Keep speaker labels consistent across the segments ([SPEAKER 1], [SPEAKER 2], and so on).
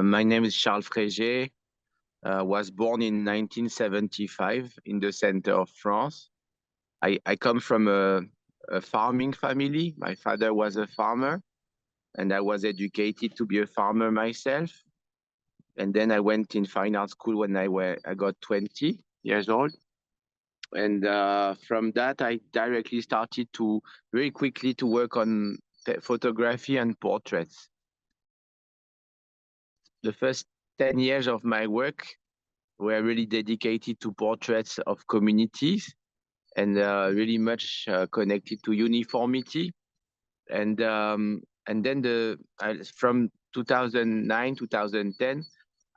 [SPEAKER 1] My name is Charles Fréger. Was born in 1975 in the center of France. I come from a farming family. My father was a farmer, and I was educated to be a farmer myself. And then I went in fine art school when I got 20 years old. And from that, I directly started to very quickly to work on photography and portraits. The first 10 years of my work were really dedicated to portraits of communities and really much connected to uniformity. And then from 2009, 2010,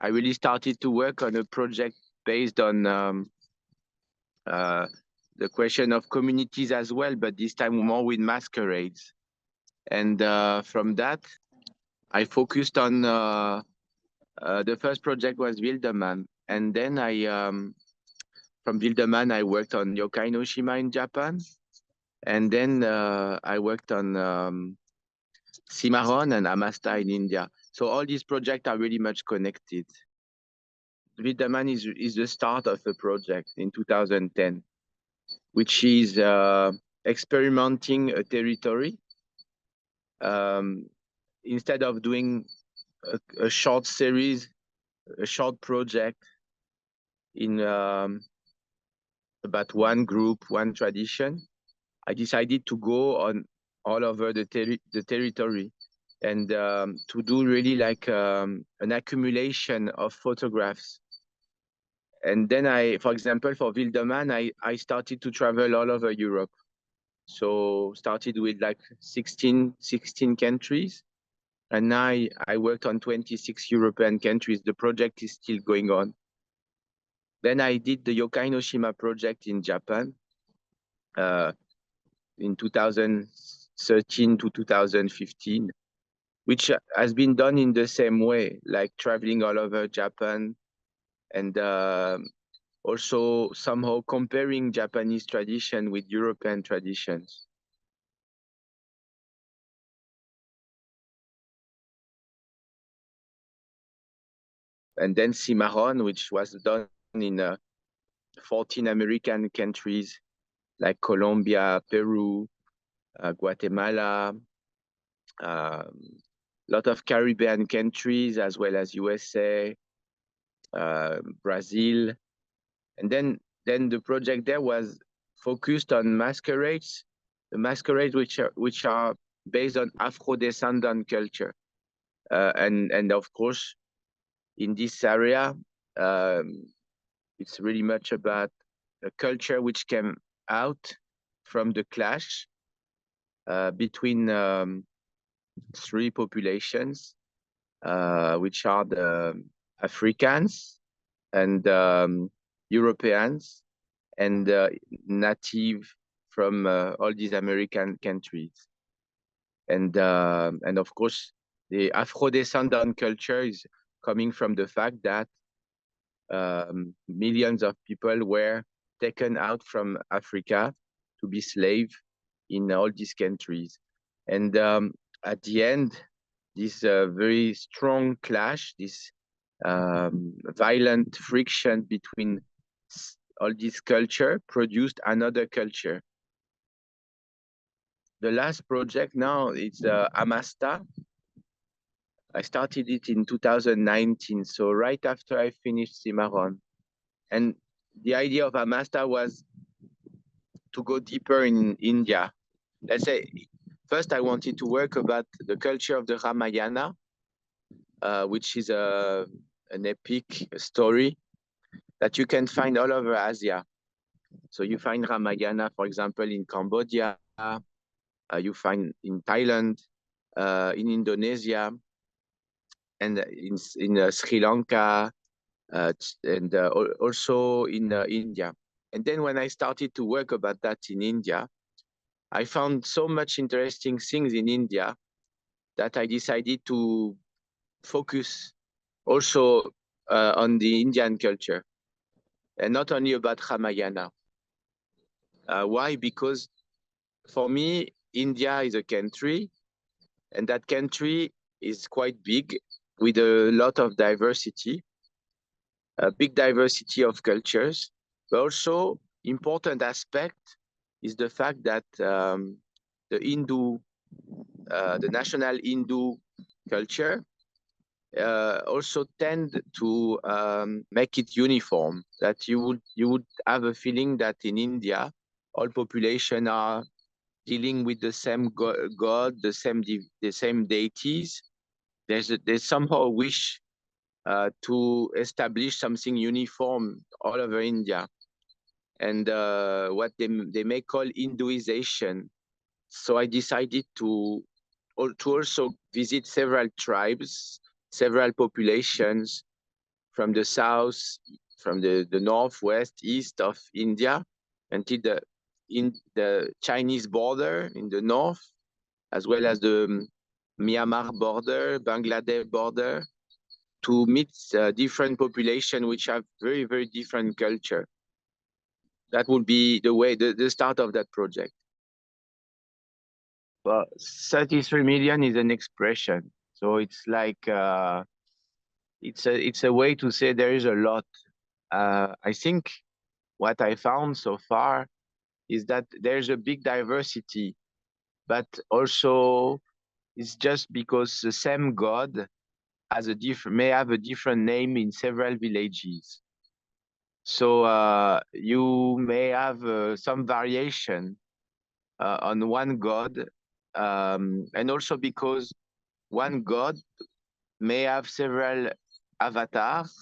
[SPEAKER 1] I really started to work on a project based on the question of communities as well, but this time more with masquerades. And from that, I focused on the first project was Wilderman. And then from Wilderman, I worked on Yokai no Shima in Japan. And then I worked on CIMARRON and AASTHA in India. So all these projects are really much connected. Wilderman is the start of a project in 2010, which is experimenting a territory. Instead of doing a short series, a short project in about one group, one tradition, I decided to go on all over the territory and to do really like an accumulation of photographs. And then for example, for Wilderman, I started to travel all over Europe. So started with like 16 countries. And now I worked on 26 European countries. The project is still going on. Then I did the Yokai no Shima project in Japan in 2013 to 2015, which has been done in the same way, like traveling all over Japan and also somehow comparing Japanese tradition with European traditions. And then CIMARRON, which was done in 14 American countries like Colombia, Peru, Guatemala, lot of Caribbean countries as well as USA, Brazil. And then the project there was focused on masquerades, the masquerades which are based on Afro-descendant culture. And of course, in this area, it's really much about a culture which came out from the clash between three populations, which are the Africans and Europeans and native from all these American countries. And of course, the Afro-descendant culture is coming from the fact that millions of people were taken out from Africa to be slaves in all these countries. And at the end, this very strong clash, this violent friction between all this culture produced another culture. The last project now is AASTHA. I started it in 2019, so right after I finished CIMARRON. And the idea of AASTHA was to go deeper in India. Let's say, first I wanted to work about the culture of the Ramayana, which is an epic story that you can find all over Asia. So you find Ramayana, for example, in Cambodia, you find in Thailand, in Indonesia, and in Sri Lanka, and also in India. And then when I started to work about that in India, I found so much interesting things in India that I decided to focus also on the Indian culture, and not only about Ramayana. Why? Because for me, India is a country, and that country is quite big, with a lot of diversity, a big diversity of cultures. But also important aspect is the fact that the Hindu, the national Hindu culture also tend to make it uniform. That you would have a feeling that in India, all population are dealing with the same god, the same deities. There's somehow a wish to establish something uniform all over India, and what they may call Hinduization. So I decided to also visit several tribes, several populations from the south, from the northwest, east of India, until the Chinese border in the north, as well as the Myanmar border, Bangladesh border, to meet different populations which have very, very different culture. That would be the start of that project. Well, 33 million is an expression. So it's like, it's a way to say there is a lot. I think what I found so far is that there's a big diversity, but also it's just because the same God has may have a different name in several villages. So you may have some variation on one God, and also because one God may have several avatars,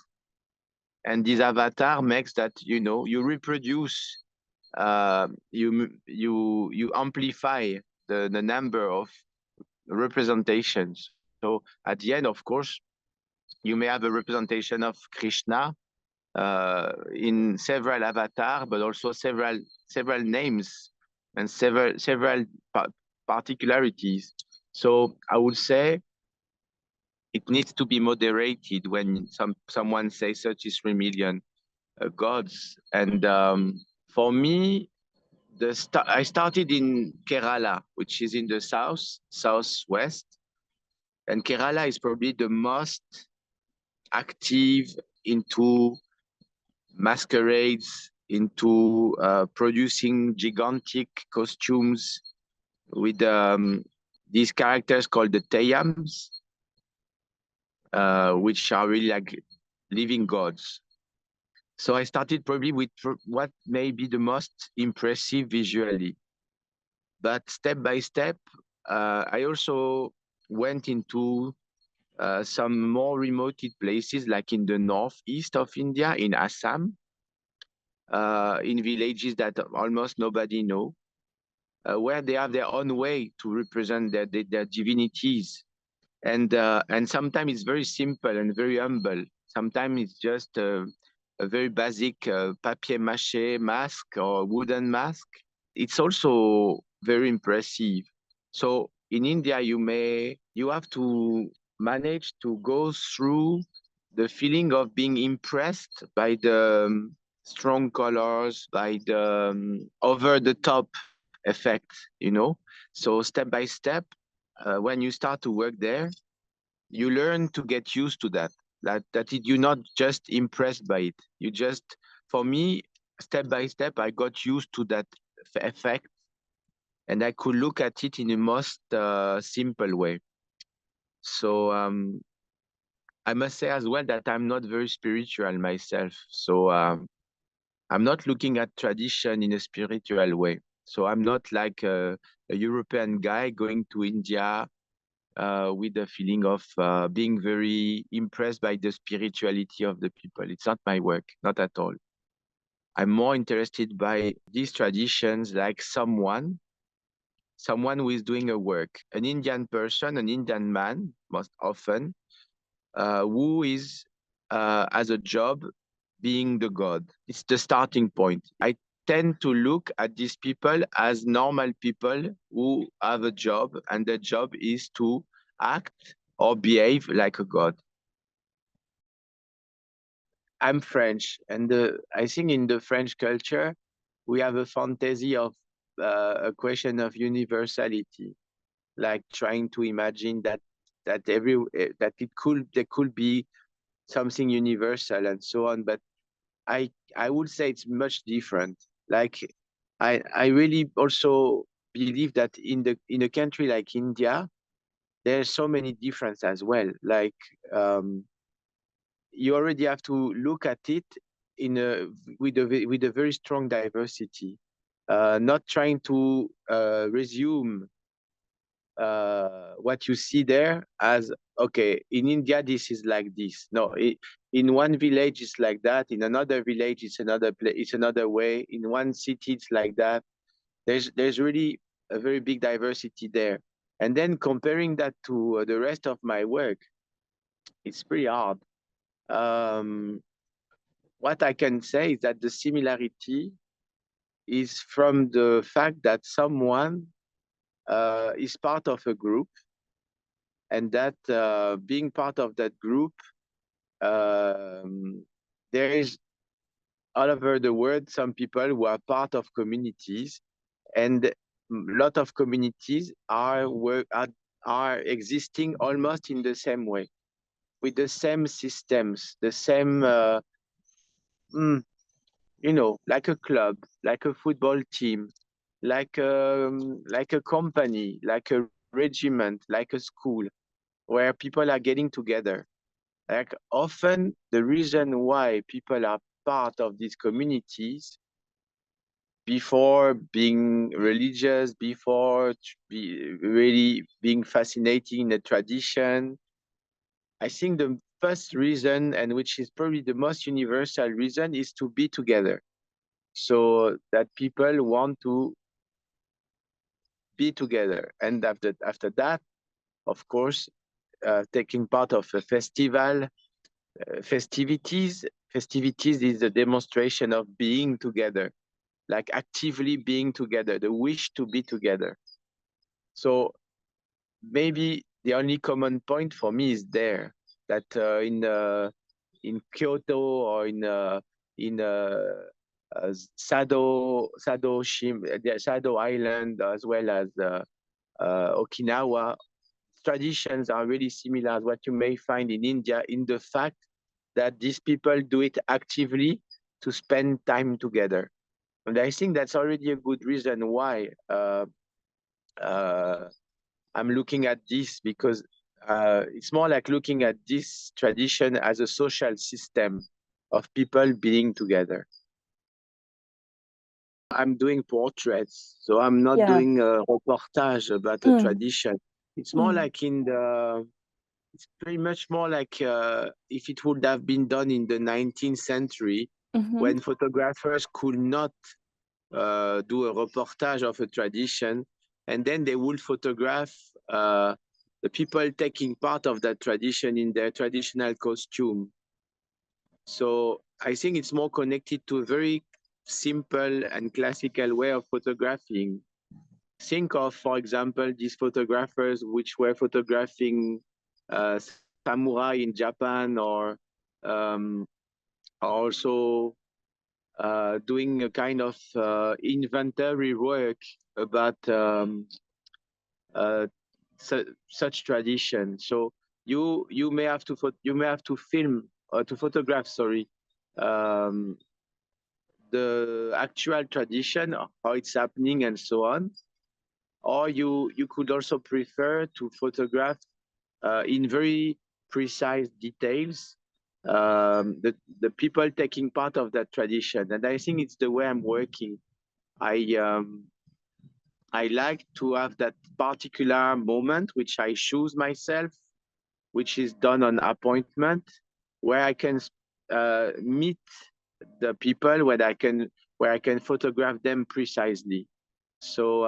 [SPEAKER 1] and this avatar makes that you reproduce, you amplify the number of representations. So at the end, of course, you may have a representation of Krishna in several avatars, but also several names and several particularities. So I would say it needs to be moderated when someone says 33 million gods. And for me, I started in Kerala, which is in the southwest, and Kerala is probably the most active into masquerades, into producing gigantic costumes with these characters called the Teyams, which are really like living gods. So I started probably with what may be the most impressive visually. But step by step, I also went into some more remote places, like in the northeast of India, in Assam, in villages that almost nobody knows, where they have their own way to represent their divinities. And sometimes it's very simple and very humble. Sometimes it's just a very basic papier-mâché mask or wooden mask. It's also very impressive. So in India, you have to manage to go through the feeling of being impressed by the strong colors, by the over-the-top effect, So step by step, when you start to work there, you learn to get used to that you're not just impressed by it. You just, for me, step by step, I got used to that effect, and I could look at it in the most simple way. So I must say as well that I'm not very spiritual myself. So I'm not looking at tradition in a spiritual way. So I'm not like a European guy going to India with the feeling of being very impressed by the spirituality of the people. It's not my work, not at all. I'm more interested by these traditions, like someone who is doing a work, an Indian person, an Indian man, most often, who is, as a job, being the god. It's the starting point. I tend to look at these people as normal people who have a job, and their job is to act or behave like a god. I'm French, and I think in the French culture, we have a fantasy of a question of universality, like trying to imagine that that there could be something universal and so on, but I would say it's much different. Like I really also believe that in a country like India, there's so many differences as well. Like you already have to look at it with a very strong diversity, not trying to resume what you see there as, okay, in India this is like this. No, in one village it's like that, in another village it's another way, in one city it's like that. There's really a very big diversity there, and then comparing that to the rest of my work, it's pretty hard. What I can say is that the similarity is from the fact that someone is part of a group, and that being part of that group, there is all over the world some people who are part of communities, and a lot of communities are existing almost in the same way, with the same systems, the same, like a club, like a football team, like a company, like a regiment, like a school, where people are getting together. Like often the reason why people are part of these communities, before being religious, before really being fascinating in the tradition, I think the first reason, and which is probably the most universal reason, is to be together. So that people want to be together. And after that, of course, taking part of a festival, festivities is a demonstration of being together, like actively being together, the wish to be together. So maybe the only common point for me is there, that in Kyoto or in Sado Island, as well as Okinawa, traditions are really similar as what you may find in India, in the fact that these people do it actively to spend time together. And I think that's already a good reason why I'm looking at this, because it's more like looking at this tradition as a social system of people being together. I'm doing portraits, so I'm not doing a reportage about a tradition. It's more like it's pretty much more like if it would have been done in the 19th century, when photographers could not do a reportage of a tradition, and then they would photograph the people taking part of that tradition in their traditional costume. So I think it's more connected to a very simple and classical way of photographing. Think of, for example, these photographers which were photographing samurai in Japan, or also doing a kind of inventory work about such tradition. So you may have to film or to photograph, sorry, the actual tradition, how it's happening and so on. Or you could also prefer to photograph in very precise details the people taking part of that tradition. And I think it's the way I'm working. I like to have that particular moment which I choose myself, which is done on appointment, where I can meet the people, where I can photograph them precisely. So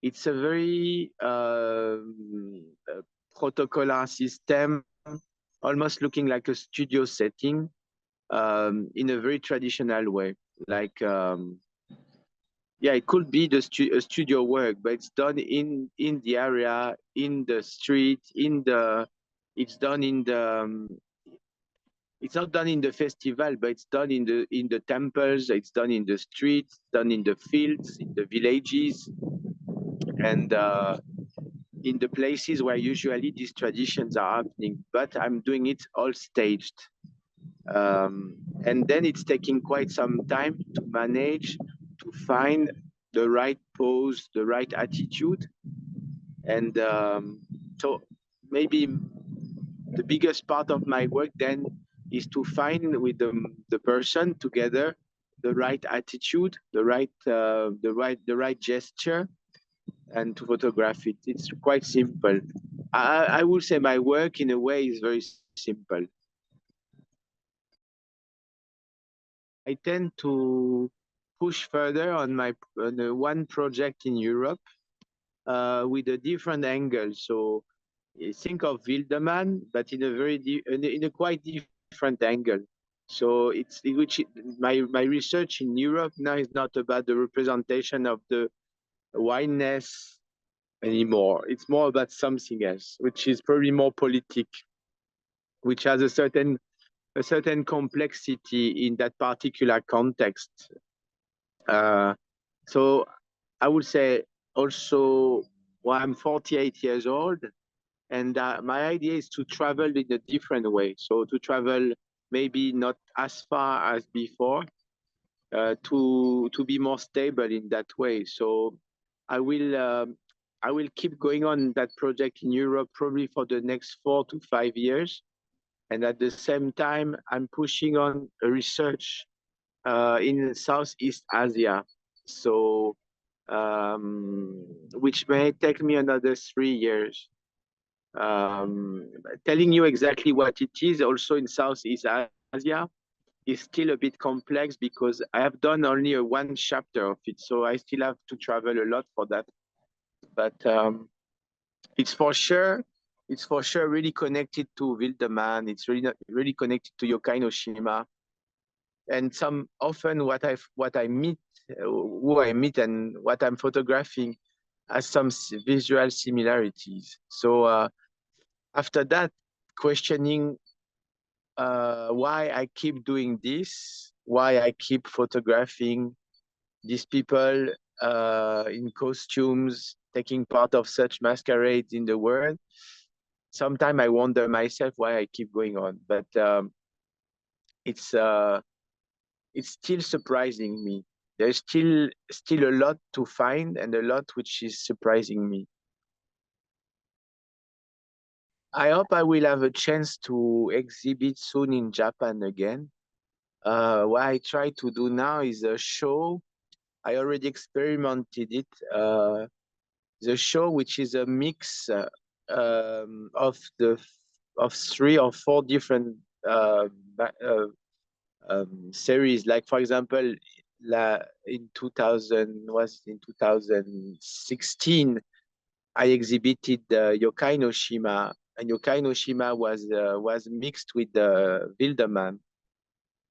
[SPEAKER 1] it's a very protocolar system, almost looking like a studio setting, in a very traditional way. Like, yeah, it could be a studio work, but it's done in the area, in the street, it's done in the, it's not done in the festival, but it's done in the temples, it's done in the streets, done in the fields, in the villages. And in the places where usually these traditions are happening, but I'm doing it all staged. And then it's taking quite some time to manage to find the right pose, the right attitude. And so maybe the biggest part of my work then is to find with the person together the right attitude, the right gesture, and to photograph it. It's quite simple. I would say my work in a way is very simple. I tend to push further on one project in Europe with a different angle. So think of Wilderman, but in a quite different angle. So my research in Europe now is not about the representation of the wineness anymore. It's more about something else, which is probably more politic, which has a certain complexity in that particular context. So I would say also, well, I'm 48 years old, and my idea is to travel in a different way. So to travel maybe not as far as before, to be more stable in that way. So I will keep going on that project in Europe probably for the next 4 to 5 years. And at the same time, I'm pushing on a research in Southeast Asia. So, which may take me another 3 years. Telling you exactly what it is also in Southeast Asia is still a bit complex because I have done only one chapter of it. So I still have to travel a lot for that. But it's for sure really connected to Wilderman. It's really connected to Yokai no Shima. And often what I meet, who I meet and what I'm photographing has some visual similarities. So after that, questioning why I keep doing this, why I keep photographing these people in costumes, taking part of such masquerades in the world. Sometimes I wonder myself why I keep going on, but it's still surprising me. There's still a lot to find and a lot which is surprising me. I hope I will have a chance to exhibit soon in Japan again. What I try to do now is a show. I already experimented it. The show, which is a mix of 3 or 4 different series. Like for example, in 2016, I exhibited Yokai no Shima, and Yokai no Shima was mixed with the Wilderman.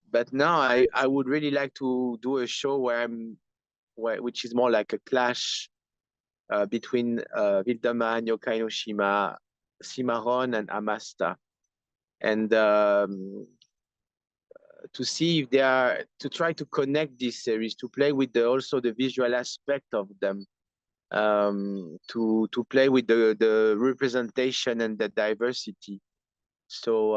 [SPEAKER 1] But now I would really like to do a show which is more like a clash between Wilderman, Yokai no Shima, CIMARRON, and AASTHA, and to see if to try to connect this series, to play with also the visual aspect of them, to play with the representation and the diversity. So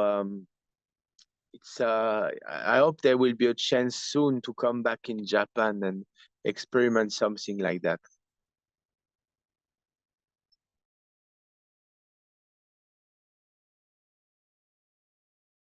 [SPEAKER 1] I hope there will be a chance soon to come back in Japan and experiment something like that.